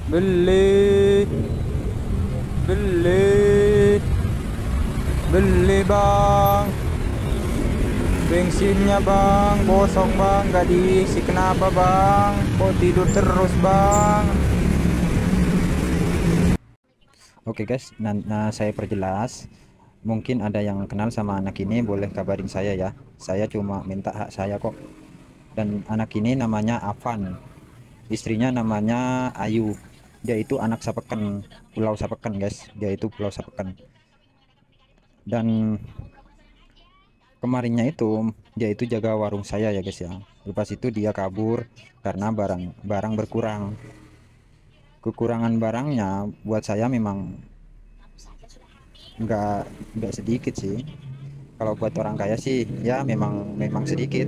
Beli, beli, beli bang. Bensinnya bang, kosong bang, gak diisi. Kenapa bang? Kok tidur terus bang? Oke guys, nah, saya perjelas. Mungkin ada yang kenal sama anak ini, boleh kabarin saya ya. Saya cuma minta hak saya kok. Dan anak ini namanya Avan, istrinya namanya Ayu. Dia itu anak Sapeken, Pulau Sapeken guys. Dia itu Pulau Sapeken. Dan kemarinnya itu dia itu jaga warung saya ya guys ya. Lepas itu dia kabur karena barang berkurang. Kekurangan barangnya buat saya memang nggak nggak sedikit sih. Kalau buat orang kaya sih ya memang memang sedikit,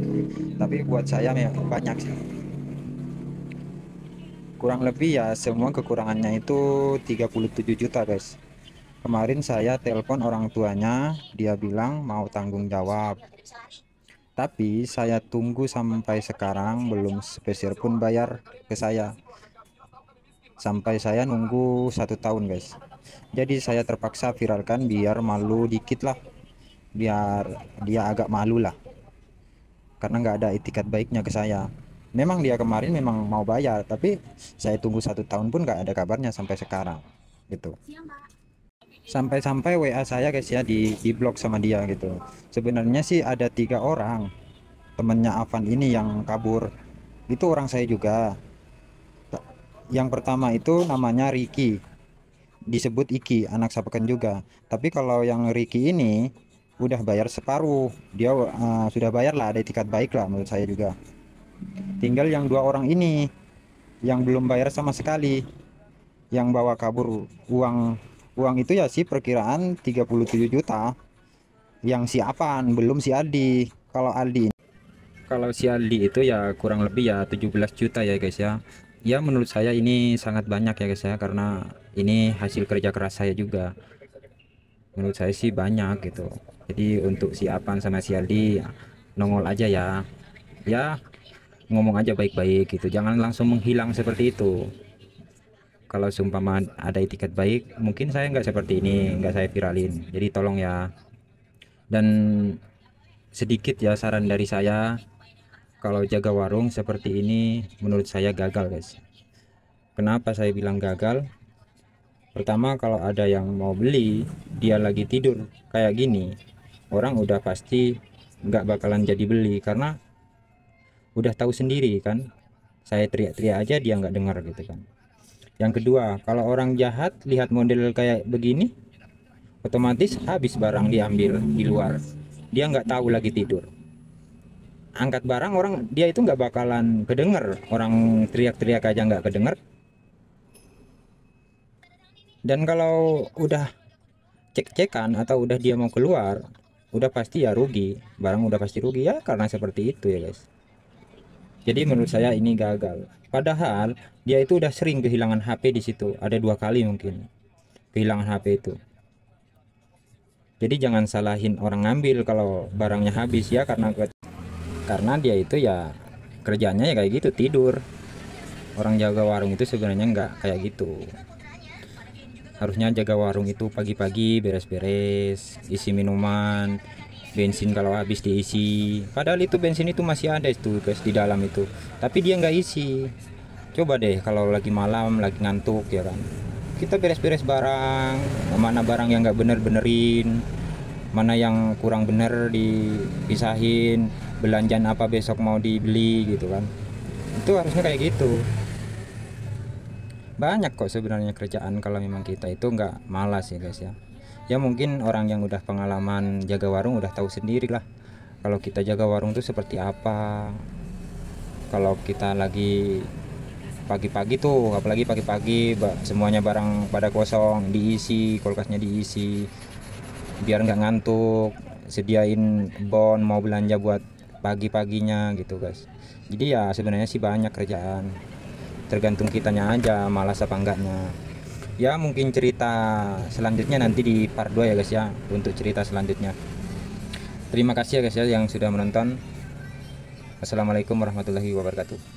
tapi buat saya memang banyak sih. Kurang lebih ya semua kekurangannya itu 37 juta guys. Kemarin saya telepon orang tuanya, dia bilang mau tanggung jawab. Tapi saya tunggu sampai sekarang belum sepeser pun bayar ke saya. Sampai saya nunggu 1 tahun guys. Jadi saya terpaksa viralkan biar malu dikit lah. Biar dia agak malu lah. Karena nggak ada itikat baiknya ke saya. Memang dia kemarin memang mau bayar, tapi saya tunggu 1 tahun pun nggak ada kabarnya sampai sekarang gitu. Sampai-sampai WA saya guys ya di blok sama dia gitu. Sebenarnya sih ada 3 orang temennya Avan ini yang kabur. Itu orang saya juga. Yang pertama itu namanya Ricky, disebut Iki, anak Sapeken juga. Tapi kalau yang Ricky ini udah bayar separuh, dia sudah bayar lah, ada etikat baik lah menurut saya juga. Tinggal yang 2 orang ini yang belum bayar sama sekali, yang bawa kabur uang. Uang itu ya sih perkiraan 37 juta. Yang si Avan, belum si Aldi. Kalau si Aldi itu ya kurang lebih ya 17 juta ya guys ya. Ya menurut saya ini sangat banyak ya guys ya, karena ini hasil kerja keras saya juga. Menurut saya sih banyak gitu. Jadi untuk si Avan sama si Aldi ya, nongol aja ya. Ya ngomong aja baik-baik gitu. Jangan langsung menghilang seperti itu. Kalau seumpama ada etikat baik, mungkin saya nggak seperti ini, nggak saya viralin. Jadi tolong ya. Dan sedikit ya saran dari saya, kalau jaga warung seperti ini menurut saya gagal guys. Kenapa saya bilang gagal? Pertama, kalau ada yang mau beli dia lagi tidur kayak gini, orang udah pasti nggak bakalan jadi beli, karena udah tahu sendiri kan, saya teriak-teriak aja dia nggak dengar gitu kan. Yang kedua, kalau orang jahat lihat model kayak begini, otomatis habis barang diambil di luar, dia nggak tahu lagi tidur, angkat barang orang, dia itu nggak bakalan kedenger, orang teriak-teriak aja nggak kedenger. Dan kalau udah cek-cekan atau udah dia mau keluar, udah pasti ya rugi, barang udah pasti rugi ya, karena seperti itu ya guys. Jadi menurut saya ini gagal, padahal dia itu udah sering kehilangan HP di situ, ada 2 kali mungkin kehilangan HP itu. Jadi jangan salahin orang ngambil kalau barangnya habis ya, karena dia itu ya kerjanya ya kayak gitu, tidur. Orang jaga warung itu sebenarnya nggak kayak gitu. Harusnya jaga warung itu pagi-pagi beres-beres, isi minuman, bensin kalau habis diisi. Padahal itu bensin itu masih ada itu guys di dalam itu, tapi dia nggak isi. Coba deh kalau lagi malam, lagi ngantuk ya kan, kita beres-beres barang, mana barang yang nggak bener-benerin, mana yang kurang bener dipisahin, belanjaan apa besok mau dibeli gitu kan. Itu harusnya kayak gitu. Banyak kok sebenarnya kerjaan kalau memang kita itu nggak malas ya guys ya. Ya mungkin orang yang udah pengalaman jaga warung udah tahu sendiri lah kalau kita jaga warung itu seperti apa. Kalau kita lagi pagi-pagi tuh, apalagi pagi-pagi semuanya barang pada kosong, diisi, kulkasnya diisi biar nggak ngantuk, sediain bon mau belanja buat pagi-paginya gitu guys. Jadi ya sebenarnya sih banyak kerjaan, tergantung kitanya aja malas apa enggaknya. Ya mungkin cerita selanjutnya nanti di part 2 ya guys ya, untuk cerita selanjutnya. Terima kasih ya guys ya yang sudah menonton. Assalamualaikum warahmatullahi wabarakatuh.